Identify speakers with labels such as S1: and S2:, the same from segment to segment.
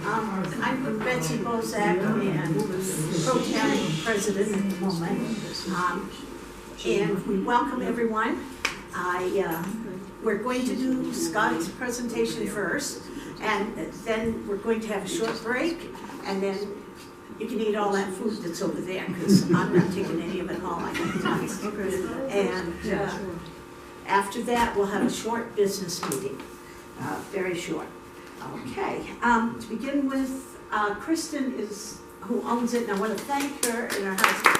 S1: I'm Betsy Bozak and Pro Tem President at the moment. And we welcome everyone. We're going to do Scott's presentation first, and then we're going to have a short break, and then you can eat all that food that's over there, because I'm not taking any of it home. I have tons. And after that, we'll have a short business meeting, very short. Okay, to begin with, Kristen is who owns it, and I want to thank her and her husband.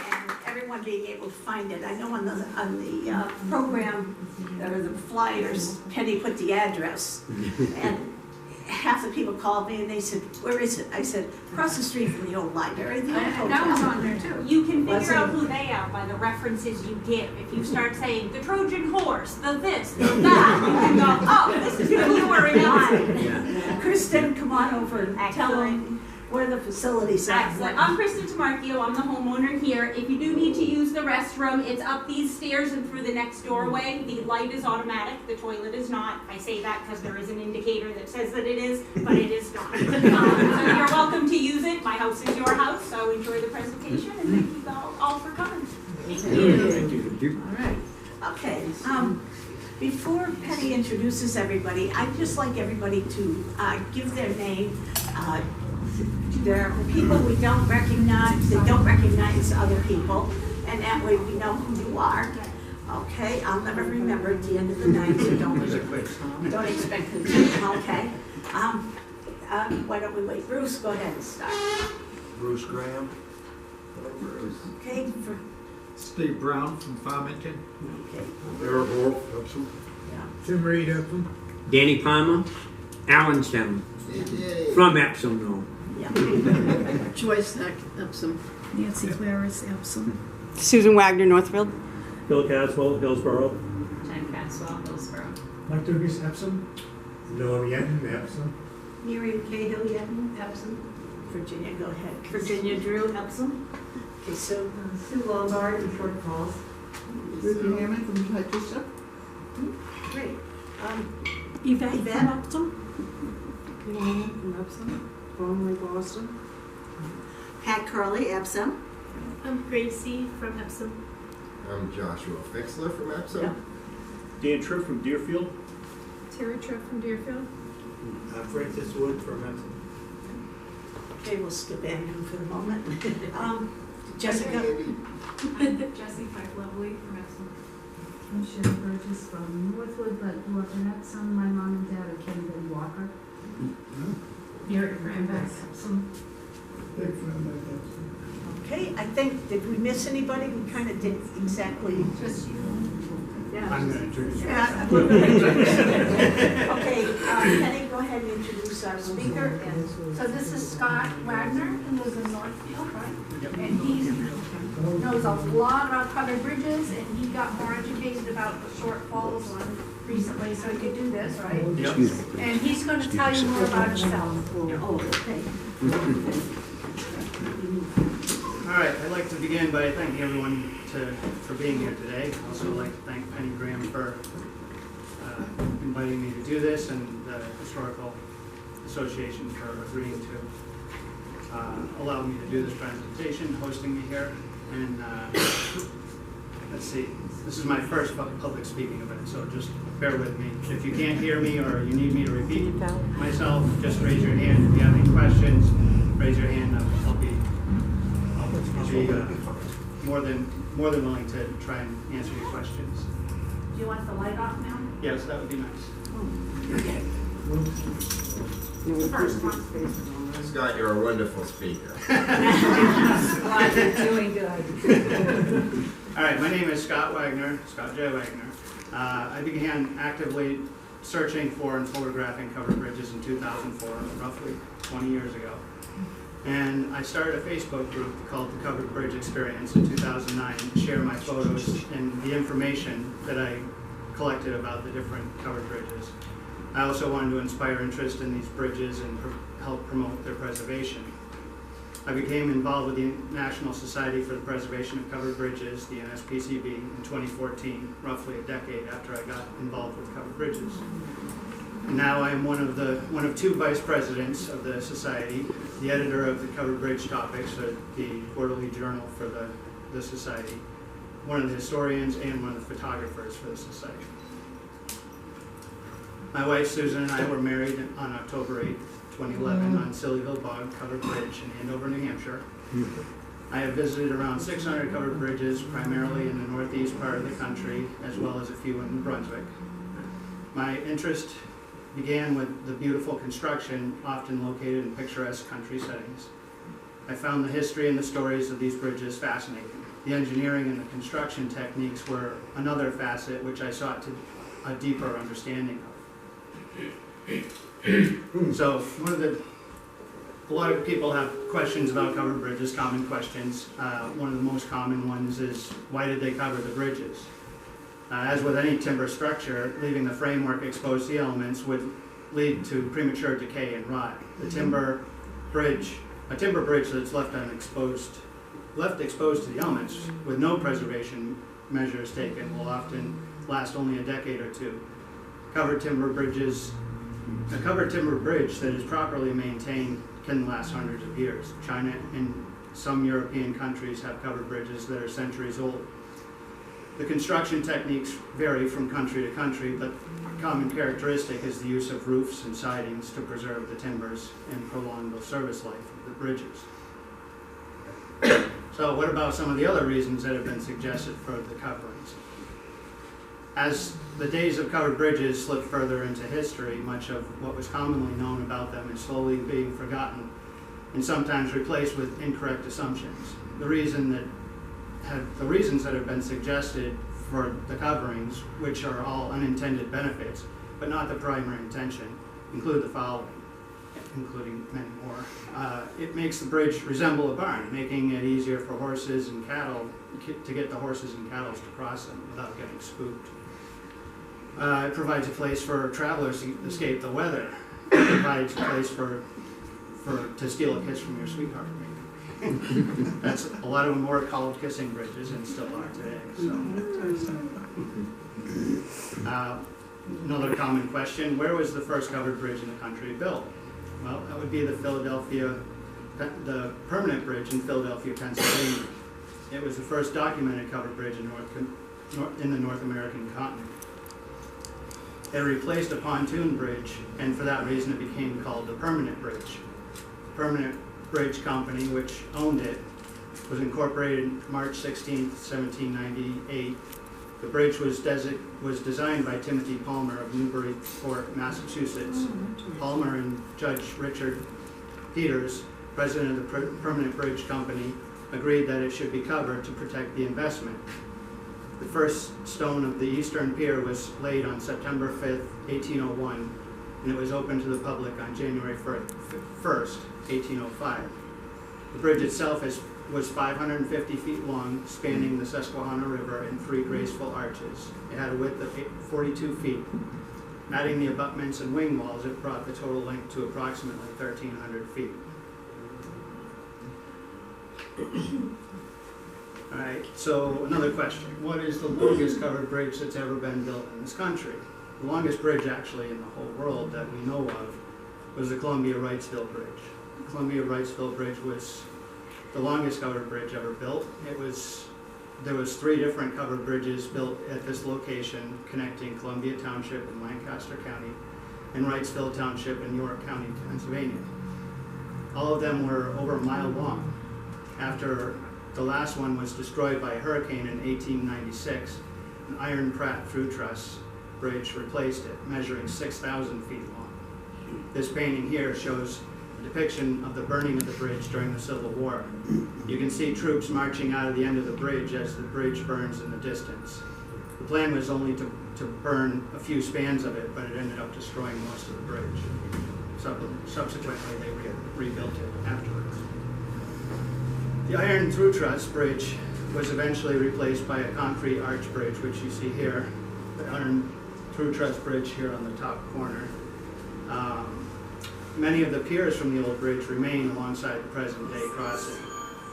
S1: And everyone being able to find it. I know on the program, or the flyers, Penny put the address, and half the people called me and they said, "Where is it?" I said, "Across the street from the old library." The old hotel.
S2: That was on there too. You can figure out who they are by the references you give. If you start saying the Trojan horse, the this, the that, you can go, "Oh, this is who you were in line."
S1: Kristen, come on over and tell them where the facilities are.
S2: Excellent. I'm Kristen Tamarchio. I'm the homeowner here. If you do need to use the restroom, it's up these stairs and through the next doorway. The light is automatic. The toilet is not. I say that because there is an indicator that says that it is, but it is not. So you're welcome to use it. My house is your house, so enjoy the presentation, and thank you all for coming.
S1: Thank you. Thank you. All right. Okay. Before Penny introduces everybody, I'd just like everybody to give their name. There are people we don't recognize, they don't recognize other people, and that way we know who you are. Okay, I'll never remember at the end of the night, so don't expect me to. Okay. Why don't we wait? Bruce, go ahead and start.
S3: Bruce Graham.
S1: Okay.
S4: Steve Brown from Farmington.
S1: Okay.
S3: Eric Wolf, Epsom.
S1: Yeah.
S4: Tim Reed, Epsom.
S5: Danny Palmer, Allenstown, from Epsom, though.
S1: Yeah.
S6: Joyce Heck, Epsom. Nancy Claris, Epsom.
S7: Susan Wagner, Northfield.
S8: Bill Caswell, Hillsborough.
S2: Jen Caswell, Hillsborough.
S4: Mike Dugas, Epsom.
S3: Noam Yeton, Epsom.
S1: Miriam Cahill, Yeton, Epsom. Virginia, go ahead. Virginia Drew, Epsom. Okay, so
S6: Sue Lombard in Fort Falls. Ruby Hammond from Chichester.
S1: great.
S6: Yvette
S1: Yvette.
S6: from Epsom. Luana from Epsom. Bromley, Boston.
S1: Pat Curley, Epsom.
S2: I'm Gracie from Epsom.
S3: I'm Joshua Fixler from Epsom.
S1: Yeah.
S8: Dan Tripp from Deerfield.
S2: Terry Tripp from Deerfield.
S4: Francis Wood from Epsom.
S1: Okay, we'll skip Andrew for the moment. Jessica.
S2: Jessie Fife Lovely from Epsom.
S9: I'm Sherry Burgess from Northwood, but grew up in Epsom. My mom and dad are Ken and Walker. Eric Rambeck, Epsom.
S4: Big friend of Epsom.
S1: Okay, I think, did we miss anybody? We kind of did exactly.
S2: Just you.
S1: Yeah.
S4: I'm going to introduce you.
S1: Okay, Penny, go ahead and introduce our speaker. And
S10: So this is Scott Wagner, who lives in Northfield, right? And he knows a lot about covered bridges, and he got more educated about the shortfalls one recently, so he could do this, right?
S8: Yep.
S10: And he's going to tell you more about himself.
S1: oh, okay.
S11: All right, I'd like to begin by thanking everyone for being here today. I'd also like to thank Penny Graham for inviting me to do this, and the Historical Association for agreeing to allow me to do this presentation, hosting me here. And let's see, this is my first public speaking event, so just bear with me. If you can't hear me or you need me to repeat myself, just raise your hand. If you have any questions, raise your hand. I'll be more than willing to try and answer your questions.
S10: Do you want the light off now?
S11: Yes, that would be nice.
S10: The first one.
S3: Scott, you're a wonderful speaker.
S1: Glad you're doing good.
S11: All right, my name is Scott Wagner, Scott J. Wagner. I began actively searching for and photographing covered bridges in 2004, roughly 20 years ago. And I started a Facebook group called the Covered Bridge Experience in 2009 to share my photos and the information that I collected about the different covered bridges. I also wanted to inspire interest in these bridges and help promote their preservation. I became involved with the National Society for the Preservation of Covered Bridges, the NSPCB, in 2014, roughly a decade after I got involved with covered bridges. Now I am one of two vice presidents of the society, the editor of the Covered Bridge Topics, the quarterly journal for the society, one of the historians, and one of the photographers for the society. My wife Susan and I were married on October 8th, 2011 on Silly Hill Bog Covered Bridge in Andover, New Hampshire. I have visited around 600 covered bridges, primarily in the northeast part of the country, as well as a few in New Brunswick. My interest began with the beautiful construction, often located in picturesque country settings. I found the history and the stories of these bridges fascinating. The engineering and the construction techniques were another facet which I sought a deeper understanding of. So, a lot of people have questions about covered bridges, common questions. One of the most common ones is, why did they cover the bridges? As with any timber structure, leaving the framework exposed to the elements would lead to premature decay and rot. A timber bridge that's left exposed to the elements with no preservation measures taken will often last only a decade or two. A covered timber bridge that is properly maintained can last hundreds of years. China and some European countries have covered bridges that are centuries old. The construction techniques vary from country to country, but a common characteristic is the use of roofs and sidings to preserve the timbers and prolong the service life of the bridges. So what about some of the other reasons that have been suggested for the coverings? As the days of covered bridges slip further into history, much of what was commonly known about them is slowly being forgotten and sometimes replaced with incorrect assumptions. The reasons that have been suggested for the coverings, which are all unintended benefits, but not the primary intention, include the following, including many more. It makes the bridge resemble a barn, making it easier for horses and cattle to get the horses and cattle to cross them without getting spooked. It provides a place for travelers to escape the weather. It provides a place to steal a kiss from your sweetheart, maybe. That's a lot of them were called kissing bridges and still are today. So, another common question: where was the first covered bridge in the country built? Well, that would be the permanent bridge in Philadelphia, Pennsylvania. It was the first documented covered bridge in the North American continent. It replaced a pontoon bridge, and for that reason it became called the permanent bridge. The Permanent Bridge Company, which owned it, was incorporated March 16, 1798. The bridge was designed by Timothy Palmer of Newburyport, Massachusetts. Palmer and Judge Richard Peters, president of the Permanent Bridge Company, agreed that it should be covered to protect the investment. The first stone of the eastern pier was laid on September 5th, 1801, and it was opened to the public on January 1st, 1805. The bridge itself was 550 feet long, spanning the Susquehanna River in 3 graceful arches. It had a width of 42 feet. Adding the abutments and wing walls, it brought the total length to approximately 1,300 feet. All right, so another question. What is the longest covered bridge that's ever been built in this country? The longest bridge actually in the whole world that we know of was the Columbia-Wrightsville Bridge. The Columbia-Wrightsville Bridge was the longest covered bridge ever built. There was 3 different covered bridges built at this location, connecting Columbia Township in Lancaster County and Wrightsville Township in York County, Pennsylvania. All of them were over a mile long. After the last one was destroyed by a hurricane in 1896, an iron Pratt through truss bridge replaced it, measuring 6,000 feet long. This painting here shows a depiction of the burning of the bridge during the Civil War. You can see troops marching out of the end of the bridge as the bridge burns in the distance. The plan was only to burn a few spans of it, but it ended up destroying most of the bridge. Subsequently, they rebuilt it afterwards. The iron through truss bridge was eventually replaced by a concrete arch bridge, which you see here. The iron through truss bridge here on the top corner. Many of the piers from the old bridge remain alongside the present day crossing.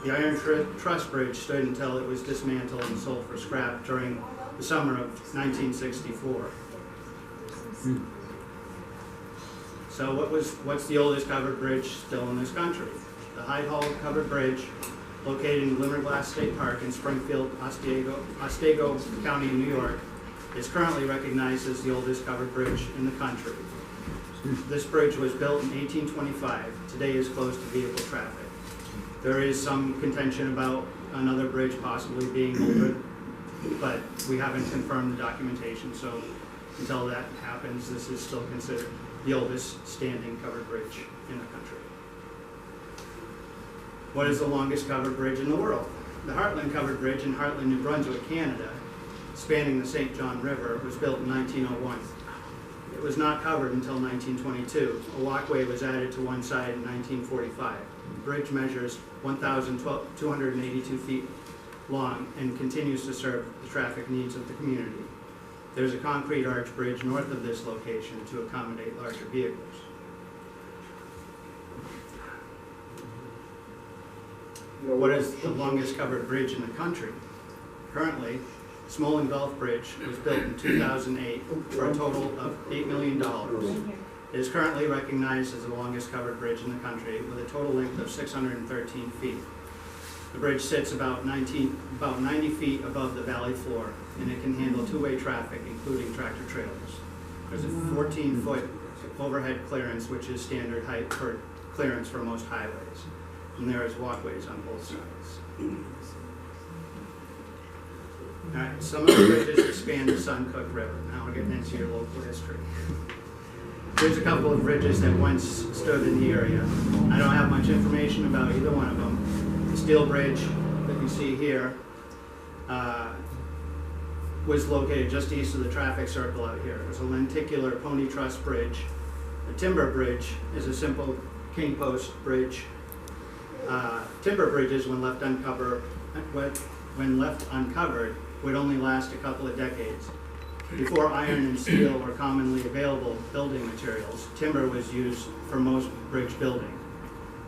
S11: The iron truss bridge stood until it was dismantled and sold for scrap during the summer of 1964. So what's the oldest covered bridge still in this country? The Hyde Hall Covered Bridge, located in Glimmerglass State Park in Springfield, Otsego County, New York, is currently recognized as the oldest covered bridge in the country. This bridge was built in 1825. Today is closed to vehicle traffic. There is some contention about another bridge possibly being older, but we haven't confirmed the documentation, so until that happens, this is still considered the oldest standing covered bridge in the country. What is the longest covered bridge in the world? The Heartland Covered Bridge in Heartland, New Brunswick, Canada, spanning the St. John River, was built in 1901. It was not covered until 1922. A walkway was added to one side in 1945. The bridge measures 1,282 feet long and continues to serve the traffic needs of the community. There's a concrete arch bridge north of this location to accommodate larger vehicles. What is the longest covered bridge in the country? Currently, Smolin Gulf Bridge was built in 2008 for a total of $8 million. It is currently recognized as the longest covered bridge in the country with a total length of 613 feet. The bridge sits about 90 feet above the valley floor, and it can handle two-way traffic, including tractor trailers. There's a 14-foot overhead clearance, which is standard height for clearance for most highways. And there is walkways on both sides. All right, some of the bridges that span the Suncook River. Now we're getting into your local history. There's a couple of bridges that once stood in the area. I don't have much information about either one of them. The Steel Bridge that you see here was located just east of the traffic circle out here. It was a lenticular pony truss bridge. The Timber Bridge is a simple king post bridge. Timber bridges, when left uncovered, would only last a couple of decades. Before iron and steel were commonly available building materials, timber was used for most bridge building.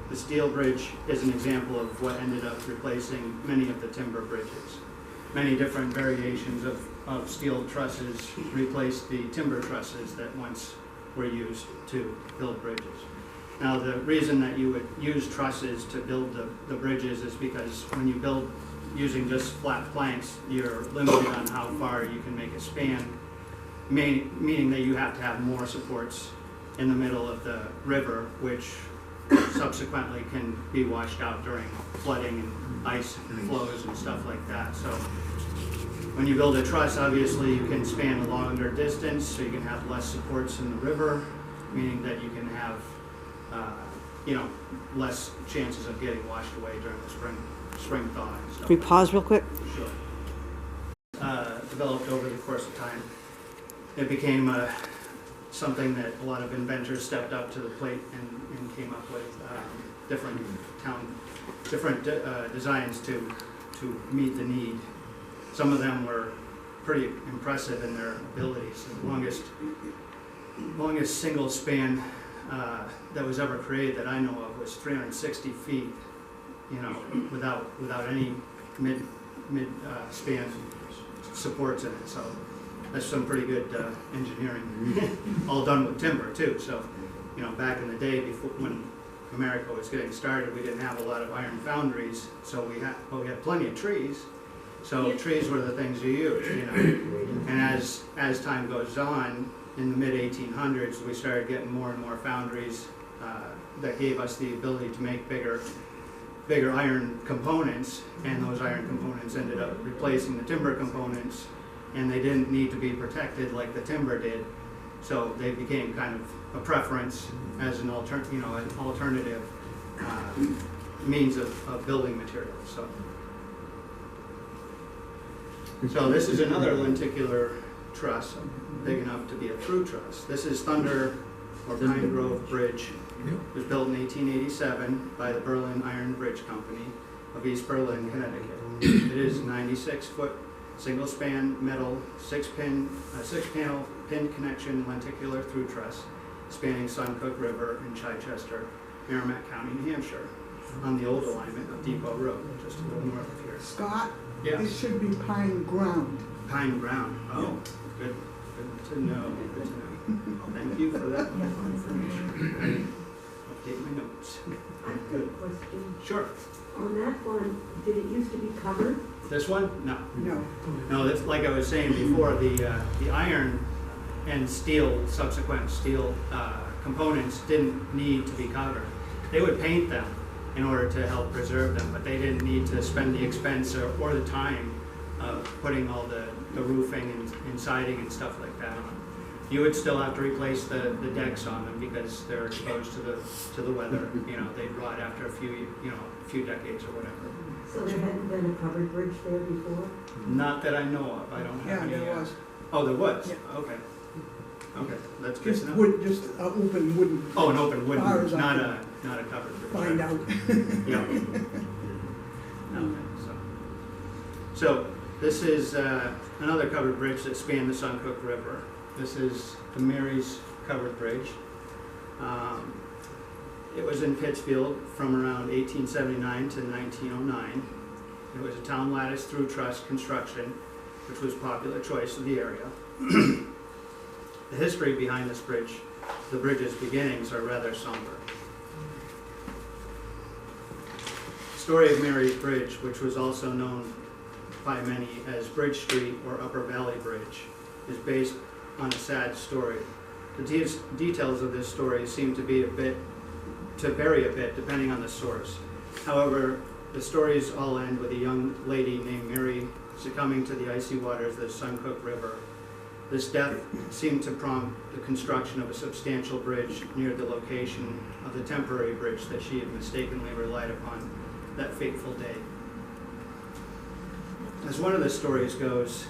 S11: The Steel Bridge is an example of what ended up replacing many of the timber bridges. Many different variations of steel trusses replaced the timber trusses that once were used to build bridges. Now, the reason that you would use trusses to build the bridges is because when you build using just flat planks, you're limited on how far you can make a span, meaning that you have to have more supports in the middle of the river, which subsequently can be washed out during flooding and ice flows and stuff like that. So when you build a truss, obviously you can span a longer distance, so you can have less supports in the river, meaning that you can have less chances of getting washed away during the spring thaw and stuff.
S7: Can we pause real quick?
S11: Sure. Developed over the course of time. It became something that a lot of inventors stepped up to the plate and came up with different designs to meet the need. Some of them were pretty impressive in their abilities. The longest single span that was ever created that I know of was 360 feet, without any mid span supports in it. So that's some pretty good engineering, all done with timber too. So, back in the day, before when America was getting started, we didn't have a lot of iron foundries, so we had plenty of trees. So trees were the things you used, And as time goes on, in the mid-1800s, we started getting more and more foundries that gave us the ability to make bigger iron components, and those iron components ended up replacing the timber components, and they didn't need to be protected like the timber did, so they became kind of a preference as an alternative means of building materials. So this is another lenticular truss, big enough to be a through truss. This is Thunder or Pine Grove Bridge. It was built in 1887 by the Berlin Iron Bridge Company of East Berlin, Connecticut. It is 96-foot single span metal, six panel pin connection lenticular through truss spanning Suncook River in Chichester, Merrimack County, New Hampshire, on the old alignment of Depot Road, just a little north of here.
S6: Scott?
S11: Yeah.
S6: It should be Pine Ground.
S11: Pine Ground. Oh, good to know. Good to know. Thank thank you for that information. Update my notes.
S12: I have a question.
S11: Sure.
S12: On that one, did it used to be covered?
S11: This one? No.
S12: No.
S11: No, that's like I was saying before, the iron and steel, subsequent steel components didn't need to be covered. They would paint them in order to help preserve them, but they didn't need to spend the expense or the time putting all the roofing and siding and stuff like that on. You would still have to replace the decks on them because they're exposed to the weather. You know, they rot after a few decades or whatever.
S12: So there hadn't been a covered bridge there before?
S11: Not that I know of. I don't have any.
S13: there was.
S11: Oh, there was?
S13: Yeah.
S11: Okay. Okay, that's good
S13: Just
S11: to know.
S13: wood, just open wooden.
S11: Oh, an open wooden,
S13: bars I
S11: not
S13: could
S11: a covered bridge.
S13: Find out.
S11: Yeah. Okay, so this is another covered bridge that spanned the Suncook River. This is the Mary's Covered Bridge. It was in Pittsfield from around 1879 to 1909. It was a town lattice through truss construction, which was a popular choice of the area. The history behind this bridge, the bridge's beginnings, are rather somber. The story of Mary's Bridge, which was also known by many as Bridge Street or Upper Valley Bridge, is based on a sad story. The details of this story seem to vary a bit depending on the source. However, the stories all end with a young lady named Mary succumbing to the icy waters of the Suncook River. This death seemed to prompt the construction of a substantial bridge near the location of the temporary bridge that she had mistakenly relied upon that fateful day. As one of the stories goes,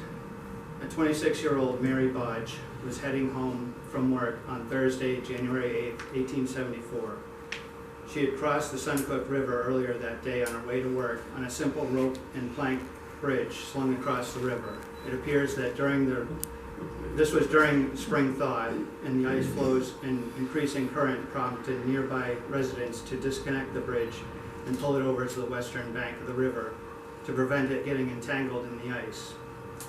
S11: a 26-year-old Mary Bodge was heading home from work on Thursday, January 8, 1874. She had crossed the Suncook River earlier that day on her way to work on a simple rope and plank bridge slung across the river. It appears that this was during spring thaw, and the ice flows and increasing current prompted nearby residents to disconnect the bridge and pull it over to the western bank of the river to prevent it getting entangled in the ice.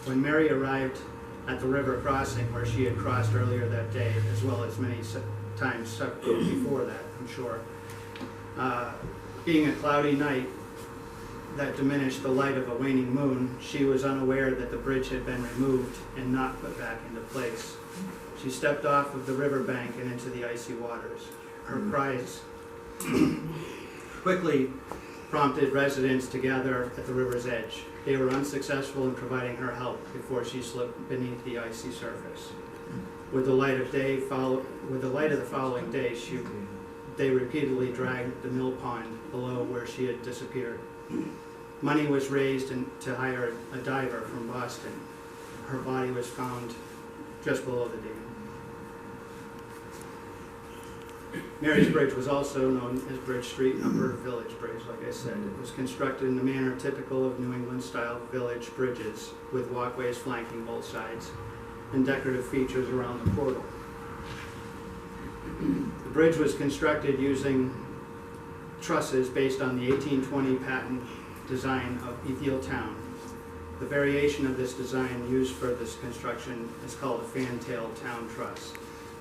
S11: When Mary arrived at the river crossing where she had crossed earlier that day, as well as many times before that, I'm sure, being a cloudy night that diminished the light of a waning moon, she was unaware that the bridge had been removed and not put back into place. She stepped off of the riverbank and into the icy waters. Her cries quickly prompted residents to gather at the river's edge. They were unsuccessful in providing her help before she slipped beneath the icy surface. With the light of the following day, they repeatedly dragged the mill pond below where she had disappeared. Money was raised to hire a diver from Boston. Her body was found just below the dam. Mary's Bridge was also known as Bridge Street and Upper Village Bridge, like I said. It was constructed in the manner typical of New England-style village bridges, with walkways flanking both sides and decorative features around the portal. The bridge was constructed using trusses based on the 1820 patent design of Ethiel Town. The variation of this design used for this construction is called a fantail town truss.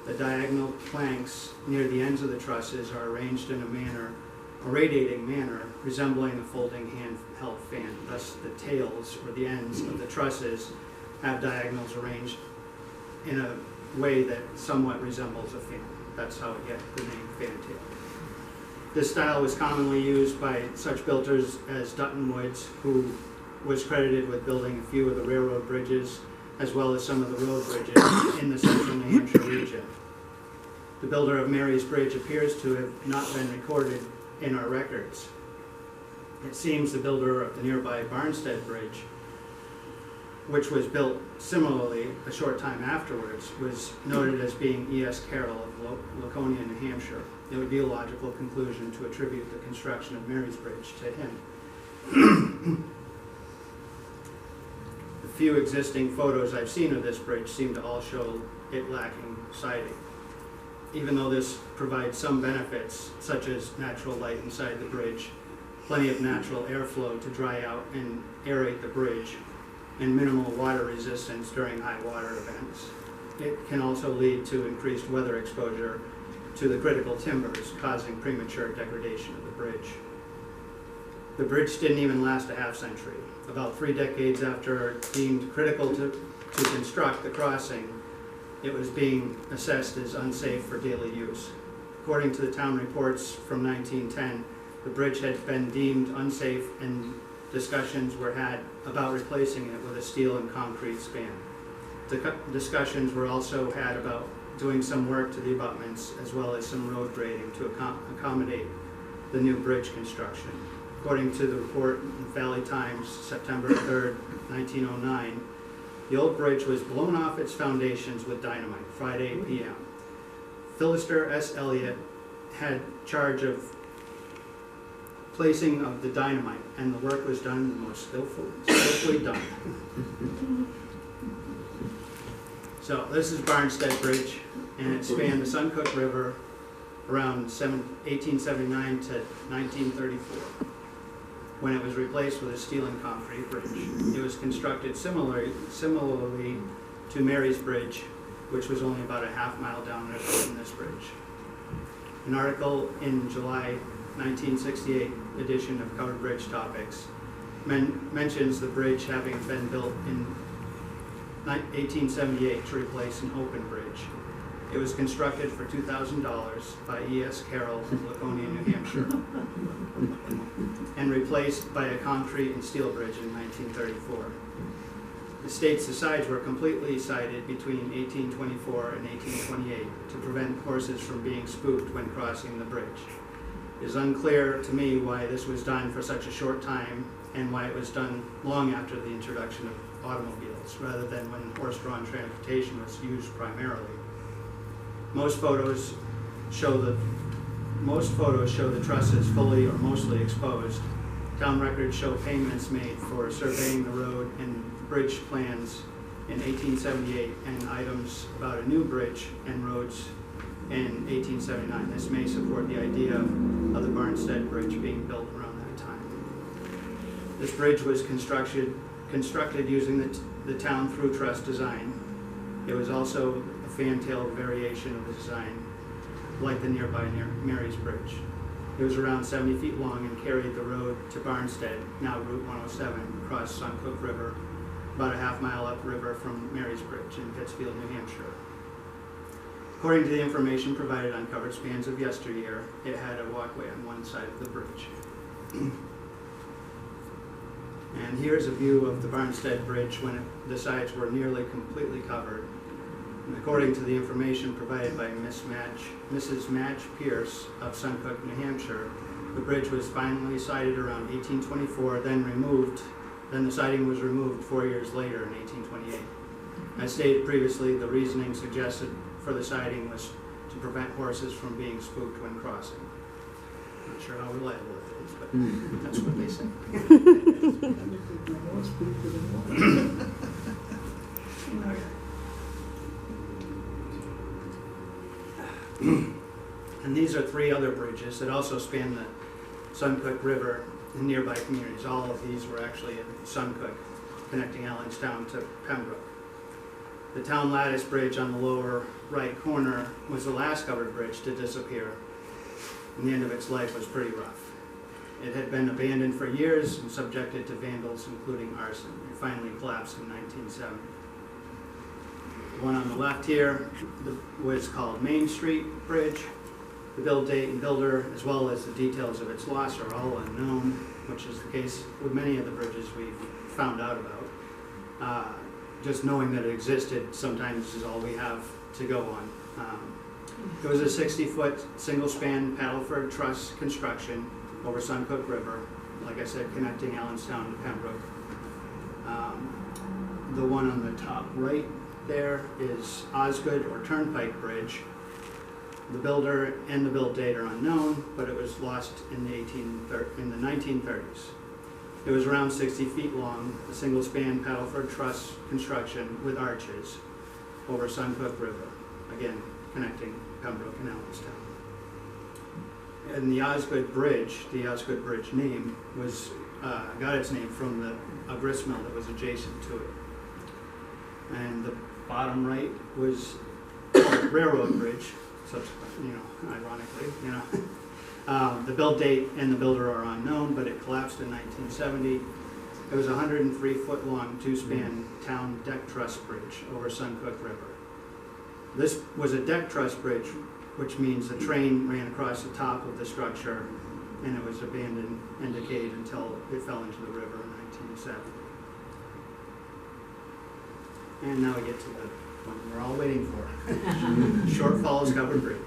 S11: The diagonal planks near the ends of the trusses are arranged in a radiating manner resembling a folding handheld fan. Thus, the tails or the ends of the trusses have diagonals arranged in a way that somewhat resembles a fan. That's how it gets the name fantail. This style was commonly used by such builders as Dutton Woods, who was credited with building a few of the railroad bridges, as well as some of the road bridges in the central New Hampshire region. The builder of Mary's Bridge appears to have not been recorded in our records. It seems the builder of the nearby Barnstead Bridge, which was built similarly a short time afterwards, was noted as being E.S. Carroll of Laconia, New Hampshire. It would be a logical conclusion to attribute the construction of Mary's Bridge to him. The few existing photos I've seen of this bridge seem to all show it lacking siding. Even though this provides some benefits, such as natural light inside the bridge, plenty of natural airflow to dry out and aerate the bridge, and minimal water resistance during high water events, it can also lead to increased weather exposure to the critical timbers, causing premature degradation of the bridge. The bridge didn't even last a half century. About 3 decades after deemed critical to construct the crossing, it was being assessed as unsafe for daily use. According to the town reports from 1910, the bridge had been deemed unsafe and discussions were had about replacing it with a steel and concrete span. Discussions were also had about doing some work to the abutments as well as some road grading to accommodate the new bridge construction. According to the report in the Valley Times, September 3rd, 1909, the old bridge was blown off its foundations with dynamite, Friday 8 p.m. Philister S. Elliott had charge of placing of the dynamite, and the work was done the most skillfully done. So this is Barnstead Bridge, and it spanned the Suncook River around 1879 to 1934, when it was replaced with a steel and concrete bridge. It was constructed similarly to Mary's Bridge, which was only about a half mile downriver from this bridge. An article in July 1968 edition of Covered Bridge Topics mentions the bridge having been built in 1878 to replace an open bridge. It was constructed for $2,000 by E.S. Carroll of Laconia, New Hampshire, and replaced by a concrete and steel bridge in 1934. The states the sides were completely sided between 1824 and 1828 to prevent horses from being spooked when crossing the bridge. It is unclear to me why this was done for such a short time and why it was done long after the introduction of automobiles, rather than when horse-drawn transportation was used primarily. Most photos show the trusses fully or mostly exposed. Town records show payments made for surveying the road and bridge plans in 1878 and items about a new bridge and roads in 1879. This may support the idea of the Barnstead Bridge being built around that time. This bridge was constructed using the town through truss design. It was also a fantail variation of the design, like the nearby Mary's Bridge. It was around 70 feet long and carried the road to Barnstead, now Route 107, across Suncook River, about a half mile upriver from Mary's Bridge in Pittsfield, New Hampshire. According to the information provided on Covered Spans of yesteryear, it had a walkway on one side of the bridge. And here's a view of the Barnstead Bridge when the sides were nearly completely covered. And according to the information provided by Mrs. Madge Pierce of Suncook, New Hampshire, the bridge was finally sided around 1824, then the siding was removed 4 years later in 1828. As stated previously, the reasoning suggested for the siding was to prevent horses from being spooked when crossing. Not sure how reliable it is, but that's what they say. And these are 3 other bridges that also span the Suncook River in nearby communities. All of these were actually in Suncook, connecting Allenstown to Pembroke. The Town Lattice Bridge on the lower right corner was the last covered bridge to disappear, and the end of its life was pretty rough. It had been abandoned for years and subjected to vandals, including arson. It finally collapsed in 1970. The one on the left here was called Main Street Bridge. The build date and builder, as well as the details of its loss, are all unknown, which is the case with many of the bridges we've found out about. Just knowing that it existed sometimes is all we have to go on. It was a 60-foot single-span paddle-ford truss construction over Suncook River, like I said, connecting Allenstown to Pembroke. The one on the top right there is Osgood or Turnpike Bridge. The builder and the build date are unknown, but it was lost in the 1930s. It was around 60 feet long, a single-span paddle-ford truss construction with arches over Suncook River, again connecting Pembroke and Allenstown. And the Osgood Bridge name was got its name from a grist mill that was adjacent to it. And bottom right was a railroad bridge, ironically, the build date and the builder are unknown, but it collapsed in 1970. It was a 103-foot long, two-span town deck truss bridge over Suncook River. This was a deck truss bridge, which means the train ran across the top of the structure and it was abandoned and decayed until it fell into the river in 1970. And now we get to the one we're all waiting for. Short Falls Covered Bridge.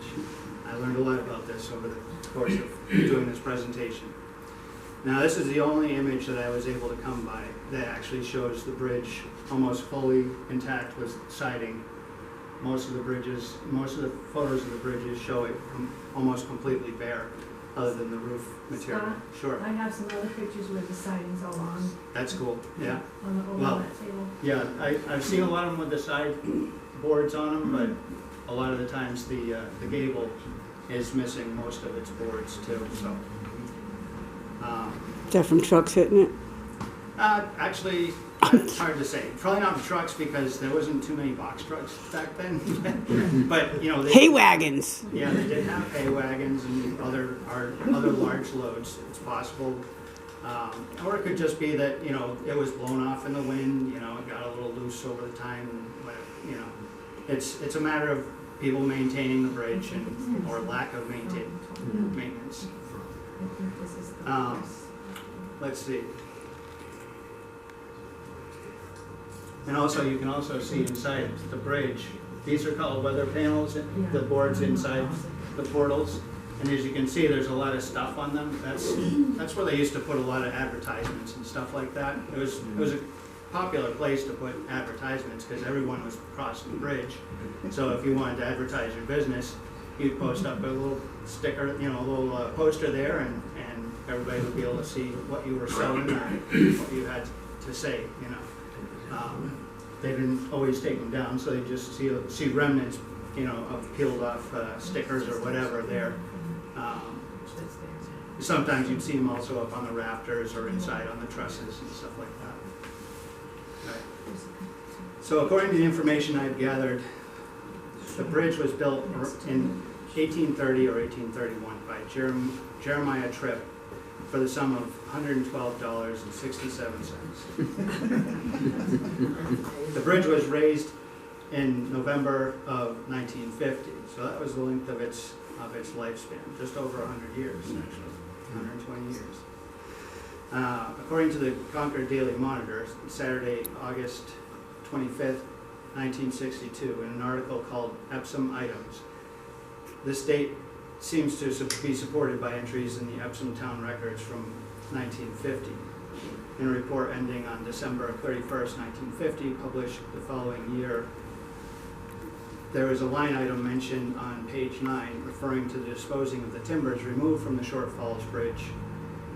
S11: I learned a lot about this over the course of doing this presentation. Now this is the only image that I was able to come by that actually shows the bridge almost fully intact with siding. Most of the photos of the bridges show it almost completely bare, other than the roof material.
S9: Scott,
S11: Sure.
S9: I have some other pictures where the siding's all on,
S11: That's cool, yeah.
S9: on that table.
S11: Yeah, I've seen a lot of them with the side boards on them, but a lot of the times the gable is missing most of its boards too, so.
S7: Is that from trucks hitting it?
S11: Actually, it's hard to say. Probably not the trucks because there wasn't too many box trucks back then. But
S7: Hay wagons.
S11: Yeah, they did have hay wagons and other large loads. It's possible, or it could just be that it was blown off in the wind. It got a little loose over the time. It's a matter of people maintaining the bridge or lack of maintenance. Let's see. And also, you can also see inside the bridge, these are called weather panels, the boards inside the portals. And as you can see, there's a lot of stuff on them. That's where they used to put a lot of advertisements and stuff like that. It was a popular place to put advertisements because everyone was crossing the bridge. So if you wanted to advertise your business, you'd post up a little sticker, a little poster there, and everybody would be able to see what you were selling or what you had to say. They didn't always take them down, so they just see remnants, of peeled off stickers or whatever there. Sometimes you'd see them also up on the rafters or inside on the trusses and stuff like that. Right. So according to the information I've gathered, the bridge was built in 1830 or 1831 by Jeremiah Tripp for the sum of $112.67. The bridge was raised in November of 1950, so that was the length of its lifespan, just over 100 years, actually, 120 years. According to the Concord Daily Monitor, Saturday, August 25th, 1962, in an article called Epsom Items, this date seems to be supported by entries in the Epsom Town Records from 1950. In a report ending on December 31st, 1950, published the following year, there is a line item mentioned on page 9 referring to the disposing of the timbers removed from the Short Falls Bridge.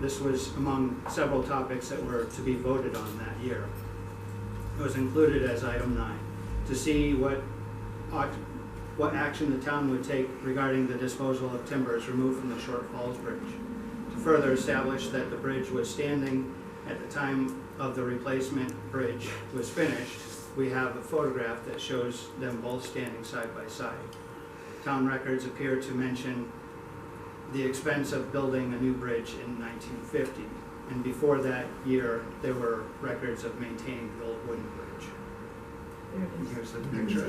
S11: This was among several topics that were to be voted on that year. It was included as item 9 to see what action the town would take regarding the disposal of timbers removed from the Short Falls Bridge. To further establish that the bridge was standing at the time of the replacement bridge was finished, we have a photograph that shows them both standing side by side. Town records appear to mention the expense of building a new bridge in 1950, and before that year there were records of maintaining the old wooden bridge. Here's the picture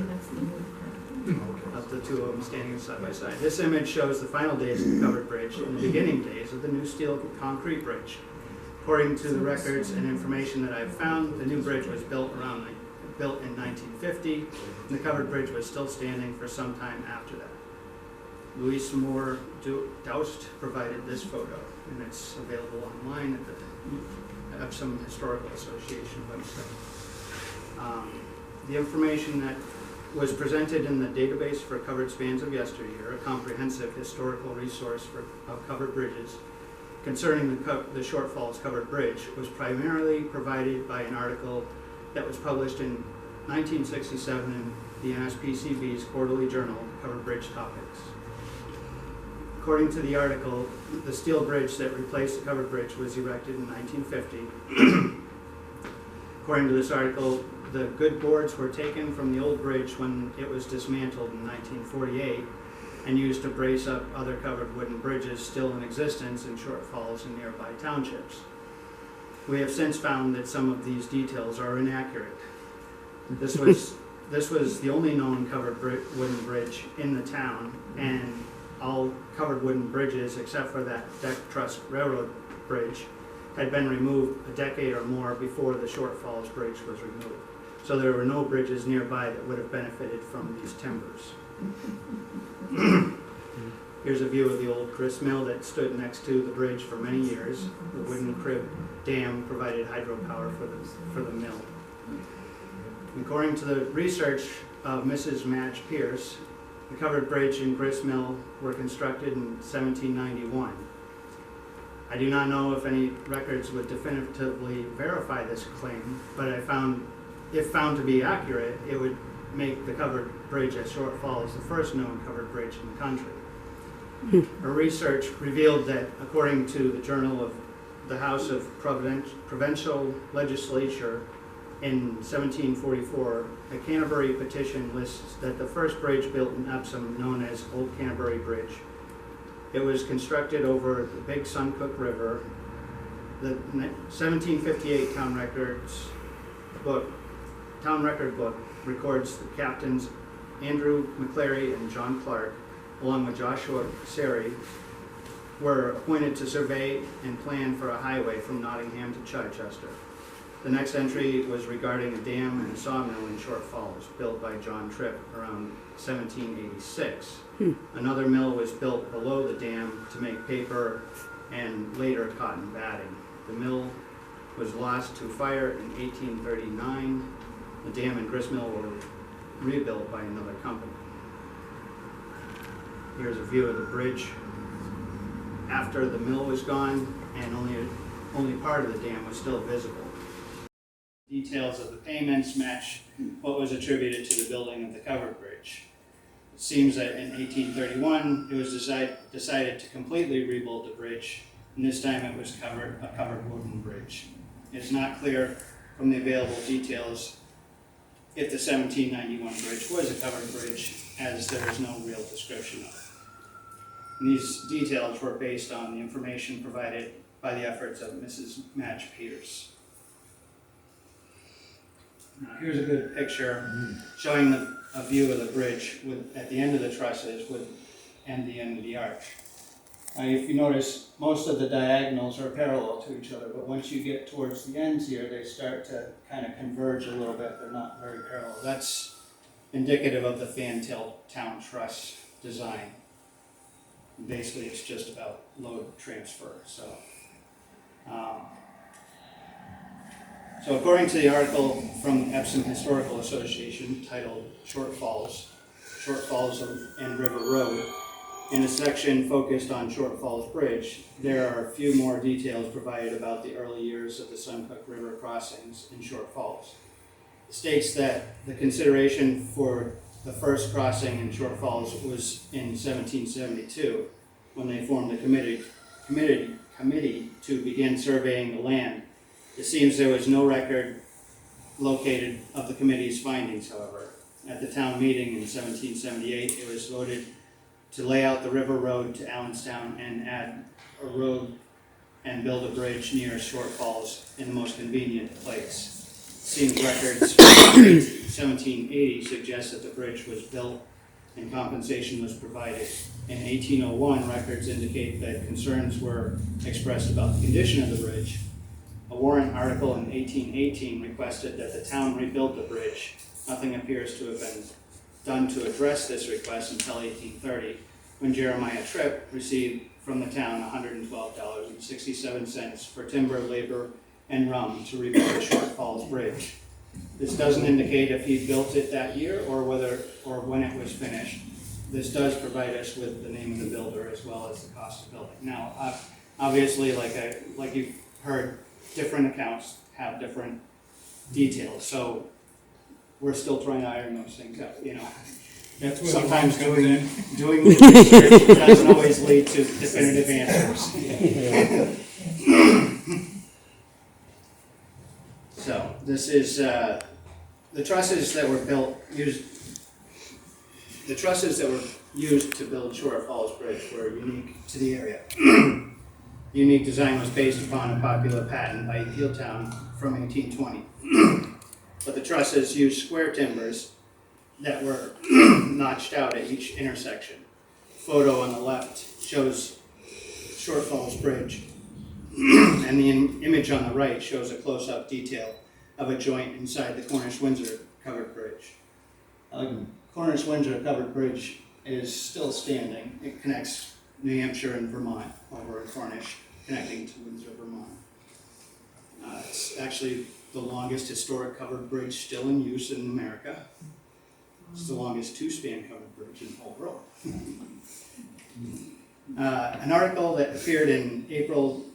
S11: of the two of them standing side by side. This image shows the final days of the covered bridge and the beginning days of the new steel concrete bridge. According to the records and information that I've found, the new bridge was built in 1950, and the covered bridge was still standing for some time after that. Luis Moore Doust provided this photo, and it's available online at the Epsom Historical Association website. The information that was presented in the database for covered spans of yesteryear, a comprehensive historical resource of covered bridges, concerning the Short Falls Covered Bridge, was primarily provided by an article that was published in 1967 in the NSPCB's quarterly journal, Covered Bridge Topics. According to the article, the steel bridge that replaced the covered bridge was erected in 1950. According to this article, the good boards were taken from the old bridge when it was dismantled in 1948 and used to brace up other covered wooden bridges still in existence in Short Falls and nearby townships. We have since found that some of these details are inaccurate. This was the only known covered wooden bridge in the town, and all covered wooden bridges except for that deck truss railroad bridge had been removed a decade or more before the Short Falls Bridge was removed. So there were no bridges nearby that would have benefited from these timbers. Here's a view of the old grist mill that stood next to the bridge for many years. The wooden crib dam provided hydropower for the mill. According to the research of Mrs. Madge Pierce, the covered bridge and grist mill were constructed in 1791. I do not know if any records would definitively verify this claim, but if found to be accurate, it would make the covered bridge at Short Falls the first known covered bridge in the country. Her research revealed that, according to the Journal of the House of Provincial Legislature in 1744, a Canterbury petition lists that the first bridge built in Epsom, known as Old Canterbury Bridge, it was constructed over the Big Suncook River. The 1758 town record book records the captains Andrew McClary and John Clark, along with Joshua Seri, were appointed to survey and plan for a highway from Nottingham to Chichester. The next entry was regarding a dam and a sawmill in Short Falls, built by John Tripp around 1786. Another mill was built below the dam to make paper and later cotton batting. The mill was lost to fire in 1839. The dam and grist mill were rebuilt by another company. Here's a view of the bridge after the mill was gone and only part of the dam was still visible. Details of the payments match what was attributed to the building of the covered bridge. It seems that in 1831 it was decided to completely rebuild the bridge, and this time it was a covered wooden bridge. It is not clear from the available details if the 1791 bridge was a covered bridge, as there is no real description of it. And these details were based on the information provided by the efforts of Mrs. Madge Pierce. Now, here's a good picture showing a view of the bridge at the end of the trusses and the end of the arch. If you notice, most of the diagonals are parallel to each other, but once you get towards the ends here, they start to kind of converge a little bit. They're not very parallel. That's indicative of the fantail town truss design. Basically, it's just about load transfer. So according to the article from Epsom Historical Association titled Short Falls and River Road, in a section focused on Short Falls Bridge, there are a few more details provided about the early years of the Suncook River crossings in Short Falls. It states that the consideration for the first crossing in Short Falls was in 1772, when they formed a committee to begin surveying the land. It seems there was no record located of the committee's findings, however. At the town meeting in 1778, it was voted to lay out the river road to Allenstown and add a road and build a bridge near Short Falls in the most convenient place. It seems records from 1780 suggest that the bridge was built and compensation was provided. In 1801, records indicate that concerns were expressed about the condition of the bridge. A warrant article in 1818 requested that the town rebuild the bridge. Nothing appears to have been done to address this request until 1830, when Jeremiah Tripp received from the town $112.67 for timber, labor, and rum to rebuild the Short Falls Bridge. This doesn't indicate if he built it that year or when it was finished. This does provide us with the name of the builder as well as the cost of building. Now, obviously, like you've heard, different accounts have different details, so we're still trying to iron those things out. Sometimes doing research doesn't always lead to definitive answers. So this is The trusses that were used to build Short Falls Bridge were unique to the area. The unique design was based upon a popular patent by Eeltown from 1820. But the trusses used square timbers that were notched out at each intersection. The photo on the left shows Short Falls Bridge, and the image on the right shows a close-up detail of a joint inside the Cornish-Windsor covered bridge. Cornish-Windsor covered bridge is still standing. It connects New Hampshire and Vermont over in Cornish, connecting to Windsor, Vermont. It's actually the longest historic covered bridge still in use in America. It's the longest two-span covered bridge in the whole world. An article that appeared in April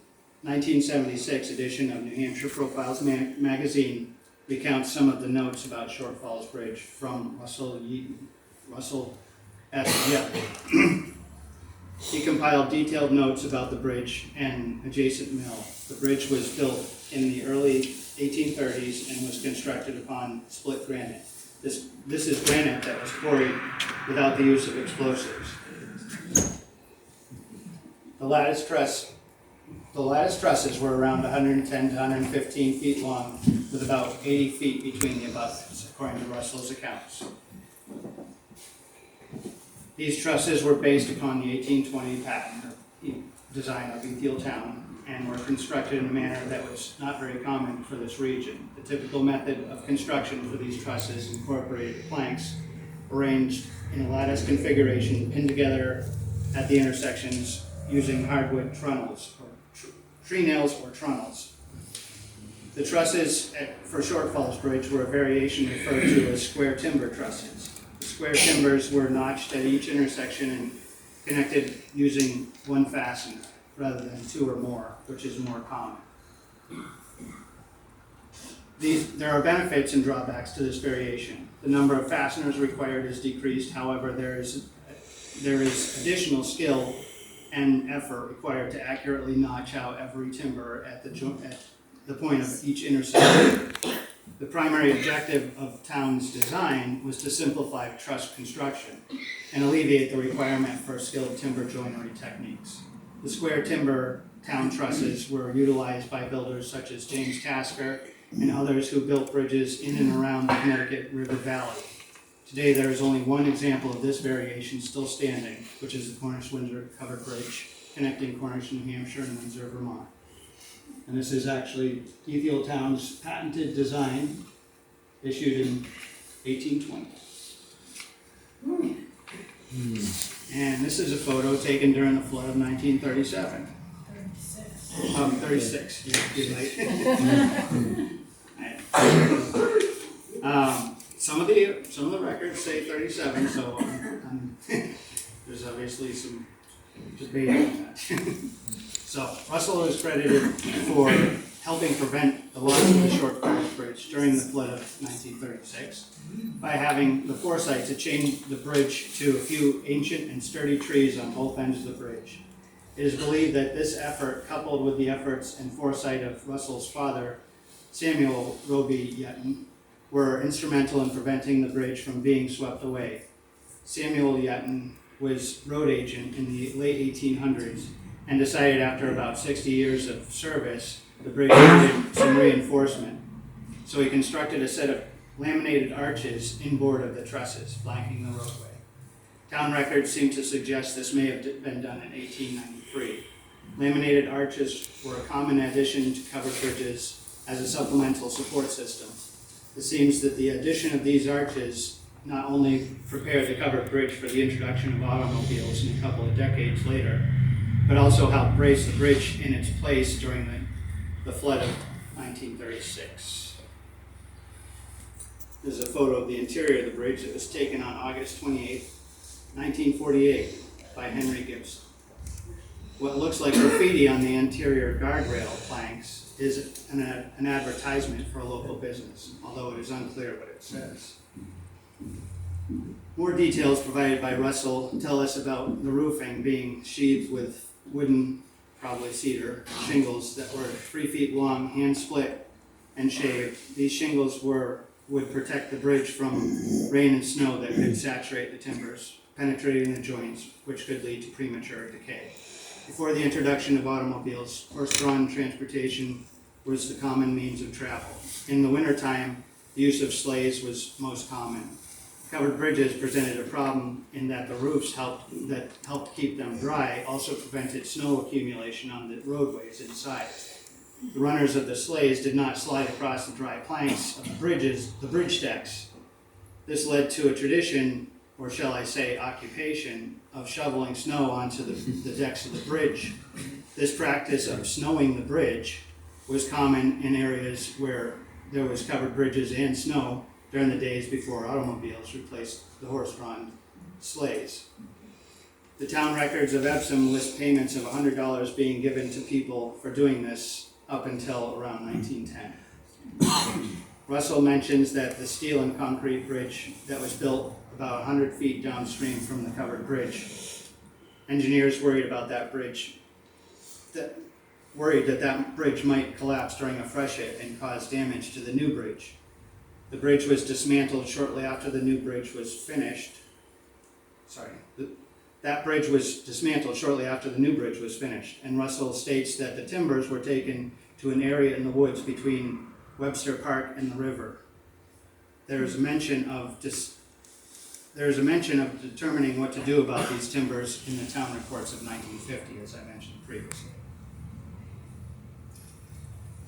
S11: 1976 edition of New Hampshire Profiles magazine recounts some of the notes about Short Falls Bridge from Russell S. Yep. He compiled detailed notes about the bridge and adjacent mill. The bridge was built in the early 1830s and was constructed upon split granite. This is granite that was quarried without the use of explosives. The lattice trusses were around 110 to 115 feet long, with about 80 feet between the abutments, according to Russell's accounts. These trusses were based upon the 1820 patent design of Eeltown and were constructed in a manner that was not very common for this region. The typical method of construction for these trusses incorporated planks arranged in a lattice configuration pinned together at the intersections using hardwood trunnels, or tree nails or trunnels. The trusses for Short Falls Bridge were a variation referred to as square timber trusses. The square timbers were notched at each intersection and connected using one fastener rather than two or more, which is more common. There are benefits and drawbacks to this variation. The number of fasteners required is decreased. However, there is additional skill and effort required to accurately notch out every timber at the point of each intersection. The primary objective of Town's design was to simplify truss construction and alleviate the requirement for skilled timber joinery techniques. The square timber Town trusses were utilized by builders such as James Tasker and others who built bridges in and around the Connecticut River Valley. Today, there is only one example of this variation still standing, which is the Cornish-Windsor covered bridge connecting Cornish, New Hampshire, and Windsor, Vermont. And this is actually Eeltown's patented design, issued in 1820. And this is a photo taken during the flood of 1937. 36. Yeah, you're right. Some of the records say 37, so there's obviously some debate on that. So Russell is credited for helping prevent the loss of the Short Falls Bridge during the flood of 1936 by having the foresight to chain the bridge to a few ancient and sturdy trees on both ends of the bridge. It is believed that this effort, coupled with the efforts and foresight of Russell's father, Samuel Roby Yetton, were instrumental in preventing the bridge from being swept away. Samuel Yetton was road agent in the late 1800s and decided after about 60 years of service, the bridge needed some reinforcement. So he constructed a set of laminated arches inboard of the trusses, flanking the roadway. Town records seem to suggest this may have been done in 1893. Laminated arches were a common addition to covered bridges as a supplemental support system. It seems that the addition of these arches not only prepared the covered bridge for the introduction of automobiles in a couple of decades later, but also helped brace the bridge in its place during the flood of 1936. This is a photo of the interior of the bridge that was taken on August 28, 1948 by Henry Gibson. What looks like graffiti on the interior guardrail planks is an advertisement for a local business, although it is unclear what it says. More details provided by Russell tell us about the roofing being sheathed with wooden, probably cedar, shingles that were 3 feet long, hand split and shaved. These shingles were would protect the bridge from rain and snow that could saturate the timbers, penetrating the joints, which could lead to premature decay. Before the introduction of automobiles, horse-drawn transportation was the common means of travel. In the wintertime, the use of sleighs was most common. Covered bridges presented a problem in that the roofs that helped keep them dry also prevented snow accumulation on the roadways inside. The runners of the sleighs did not slide across the dry planks of the bridge decks. This led to a tradition, or shall I say occupation, of shoveling snow onto the decks of the bridge. This practice of snowing the bridge was common in areas where there was covered bridges and snow during the days before automobiles replaced the horse-drawn sleighs. The town records of Epsom list payments of $100 being given to people for doing this up until around 1910. Russell mentions that the steel and concrete bridge that was built about 100 feet downstream from the covered bridge, engineers worried that bridge might collapse during a freshet and cause damage to the new bridge. The bridge was dismantled shortly after the new bridge was finished. That bridge was dismantled shortly after the new bridge was finished, and Russell states that the timbers were taken to an area in the woods between Webster Park and the river. There is a mention of determining what to do about these timbers in the town reports of 1950, as I mentioned previously.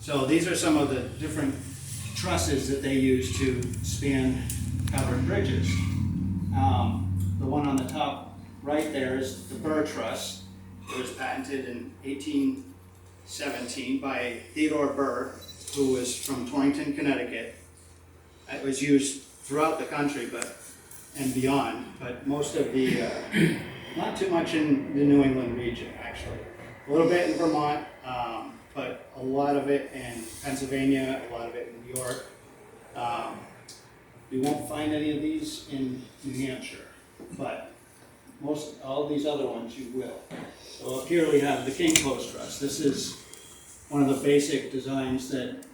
S11: So these are some of the different trusses that they use to span covered bridges. The one on the top right there is the Burr Truss. It was patented in 1817 by Theodore Burr, who was from Torrington, Connecticut. It was used throughout the country and beyond, but most of the, not too much in the New England region, actually. A little bit in Vermont, but a lot of it in Pennsylvania, a lot of it in New York. You won't find any of these in New Hampshire, but all these other ones you will. So up here we have the King Post Truss. This is one of the basic designs that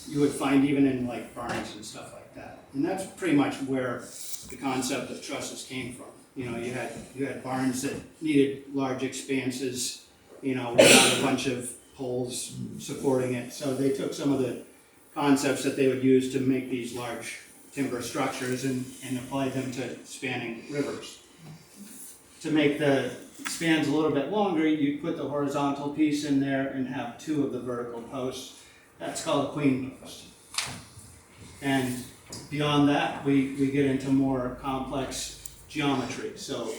S11: you would find even in like barns and stuff like that. And that's pretty much where the concept of trusses came from. You know, you had barns that needed large expanses, without a bunch of poles supporting it. So they took some of the concepts that they would use to make these large timber structures and applied them to spanning rivers. To make the spans a little bit longer, you put the horizontal piece in there and have two of the vertical posts. That's called a queen post. And beyond that, we get into more complex geometry. So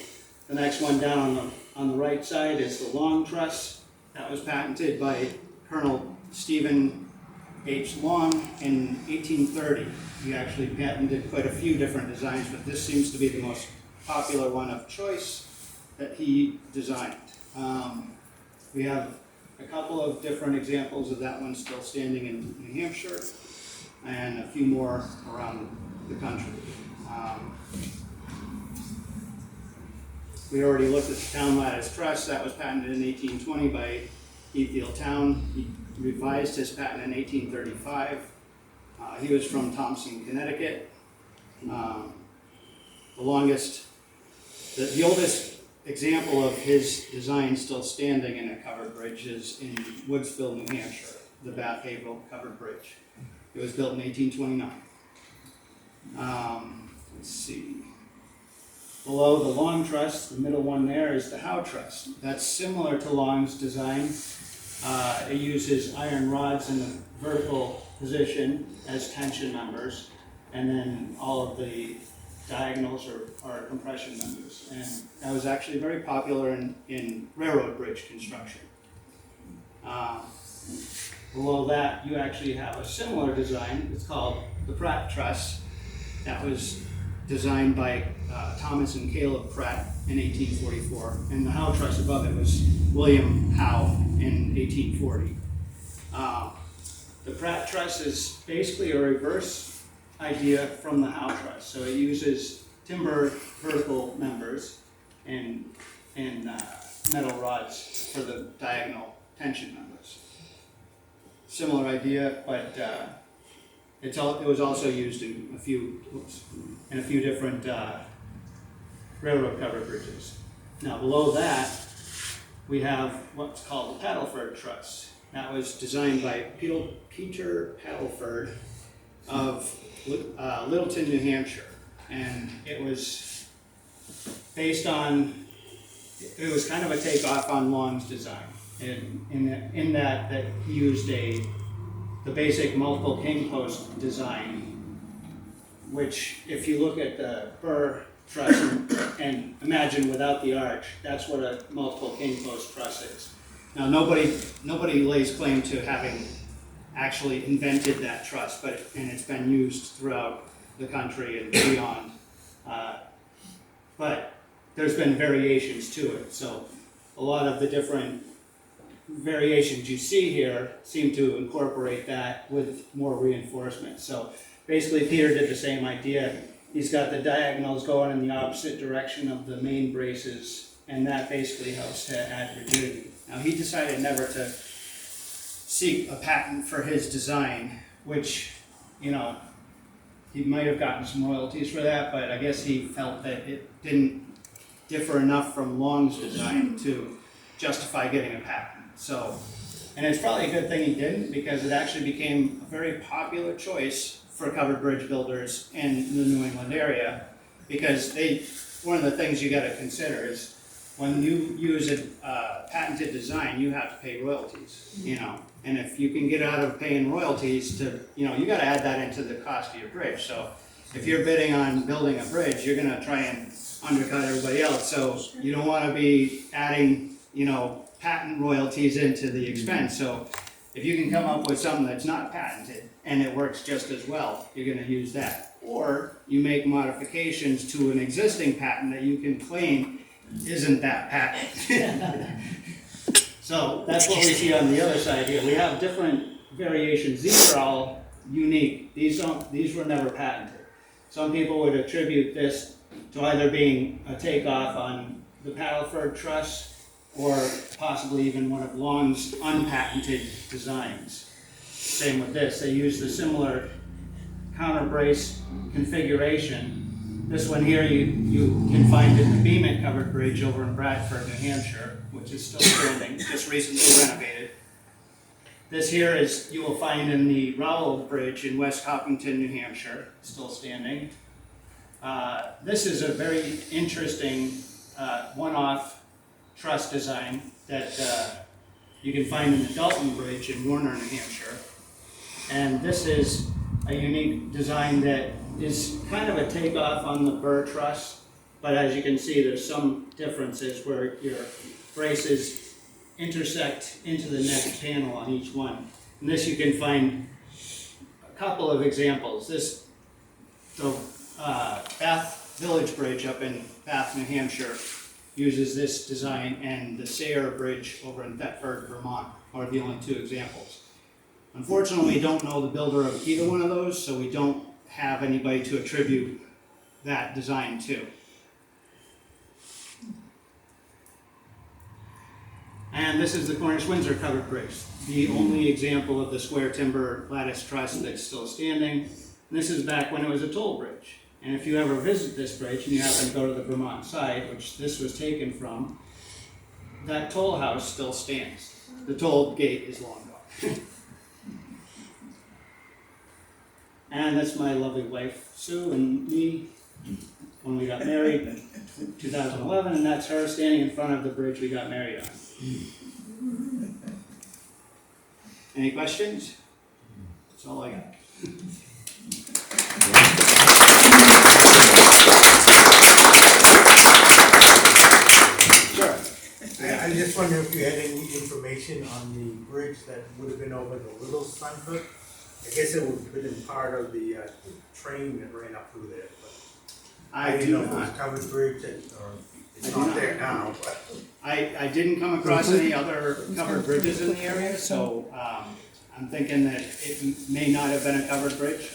S11: the next one down on the right side is the long truss. That was patented by Colonel Stephen H. Long in 1830. He actually patented quite a few different designs, but this seems to be the most popular one of choice that he designed. We have a couple of different examples of that one still standing in New Hampshire, and a few more around the country. We already looked at the town lattice truss. That was patented in 1820 by Heathfield Town. He revised his patent in 1835. He was from Thompson, Connecticut. The oldest example of his design still standing in a covered bridge is in Woodsville, New Hampshire, the Bath Haverhill covered bridge. It was built in 1829. Let's see. Below the long truss, the middle one there is the Howe truss. That's similar to Long's design. It uses iron rods in the vertical position as tension members, and then all of the diagonals are compression members. And that was actually very popular in railroad bridge construction. Below that, you actually have a similar design. It's called the Pratt Truss. That was designed by Thomas and Caleb Pratt in 1844. And the Howe Truss above it was William Howe in 1840. The Pratt Truss is basically a reverse idea from the Howe Truss. So it uses timber vertical members and metal rods for the diagonal tension members. Similar idea, but It was also used in a few different railroad covered bridges. Now below that, we have what's called the Paddleford Truss. That was designed by Peter Paddleford of Littleton, New Hampshire. And it was based on, it was kind of a takeoff on Long's design. In that he used the basic multiple king post design, which if you look at the Burr truss and imagine without the arch, that's what a multiple king post truss is. Now nobody lays claim to having actually invented that truss, and it's been used throughout the country and beyond. But there's been variations to it, so a lot of the different variations you see here seem to incorporate that with more reinforcement. So basically Peter did the same idea. He's got the diagonals going in the opposite direction of the main braces, and that basically helps to add rigidity. Now he decided never to seek a patent for his design, which, you know, he might have gotten some royalties for that, but I guess he felt that it didn't differ enough from Long's design to justify getting a patent. So, and it's probably a good thing he didn't, because it actually became a very popular choice for covered bridge builders in the New England area, because one of the things you got to consider is when you use a patented design, you have to pay royalties, you know, and if you can get out of paying royalties you got to add that into the cost of your bridge. So if you're bidding on building a bridge, you're going to try and undercut everybody else. So you don't want to be adding, patent royalties into the expense. So if you can come up with something that's not patented and it works just as well, you're going to use that. Or you make modifications to an existing patent that you can claim isn't that patent. So that's what we see on the other side here. We have different variations. These are all unique. These were never patented. Some people would attribute this to either being a takeoff on the Paddleford truss or possibly even one of Long's unpatented designs. Same with this. They used a similar counterbrace configuration. This one here you can find in the Beeman covered bridge over in Bradford, New Hampshire, which is still standing, just recently renovated. This here you will find in the Rowell Bridge in West Hopkinton, New Hampshire, still standing. This is a very interesting one-off truss design that you can find in the Dalton Bridge in Warner, New Hampshire. And this is a unique design that is kind of a takeoff on the Burr truss, but as you can see, there's some differences where your braces intersect into the next panel on each one. And this you can find a couple of examples. The Bath Village Bridge up in Bath, New Hampshire uses this design, and the Sayre Bridge over in Thetford, Vermont are the only two examples. Unfortunately, we don't know the builder of either one of those, so we don't have anybody to attribute that design to. And this is the Cornish-Windsor covered bridge, the only example of the square timber lattice truss that's still standing. And this is back when it was a toll bridge. And if you ever visit this bridge and you happen to go to the Vermont side, which this was taken from, that toll house still stands. The toll gate is long gone. And that's my lovely wife, Sue, and me when we got married in 2011, and that's her standing in front of the bridge we got married on. Any questions? That's all I got. Sure.
S4: I just wonder if you had any information on the bridge that would have been over the Little Sunbrook. I guess it would have been part of the train that ran up through there. But I didn't know if it was covered bridge or it's not there now. But
S11: I didn't come across any other covered bridges in the area, so I'm thinking that it may not have been a covered bridge.